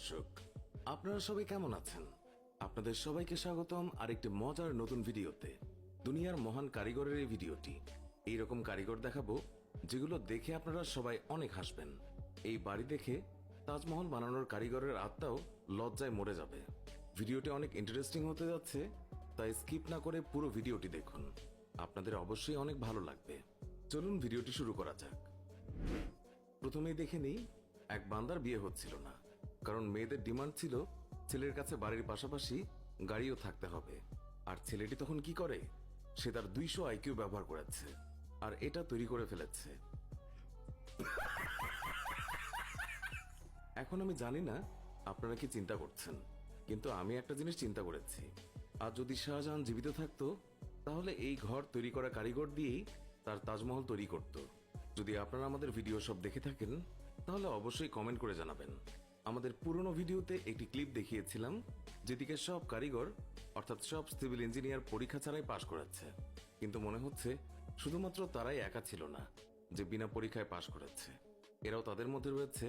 দর্শক, আপনারা সবাই কেমন আছেন? আপনাদের সবাইকে স্বাগতম আরেকটি মজার নতুন ভিডিওতে। দুনিয়ার মহান কারিগরের এই ভিডিওটি। এইরকম কারিগর দেখাবো যেগুলো দেখে আপনারা সবাই অনেক হাসবেন। এই বাড়ি দেখে তাজমহল বানানোর কারিগরের আত্মাও লজ্জায় মরে যাবে। ভিডিওটি অনেক ইন্টারেস্টিং হতে যাচ্ছে, তাই স্কিপ না করে পুরো ভিডিওটি দেখুন। আপনাদের অবশ্যই অনেক ভালো লাগবে। চলুন ভিডিওটি শুরু করা যাক। প্রথমেই দেখে নিই, এক বান্দার বিয়ে হচ্ছিল না, কারণ মেয়েদের ডিমান্ড ছিল ছেলের কাছে বাড়ির পাশাপাশি গাড়িও থাকতে হবে। আর ছেলেটি তখন কি করে, সে তার 200 আইকিউ ব্যবহার করেছে আর এটা তৈরি করে ফেলেছে। এখন আমি জানি না আপনারা কি চিন্তা করছেন, কিন্তু আমি একটা জিনিস চিন্তা করেছি। আর যদি শাহজাহান জীবিত থাকতো, তাহলে এই ঘর তৈরি করা কারিগর দিয়েই তার তাজমহল তৈরি করত। যদি আপনারা আমাদের ভিডিও সব দেখে থাকেন, তাহলে অবশ্যই কমেন্ট করে জানাবেন। আমাদের পুরনো ভিডিওতে একটি ক্লিপ দেখিয়েছিলাম, যেদিকে সব কারিগর অর্থাৎ সব সিভিল ইঞ্জিনিয়ার পরীক্ষা ছাড়াই পাশ করেছে। কিন্তু মনে হচ্ছে শুধুমাত্র তারাই একা ছিল না যে বিনা পরীক্ষায় পাশ করেছে। এরাও তাদের মধ্যে রয়েছে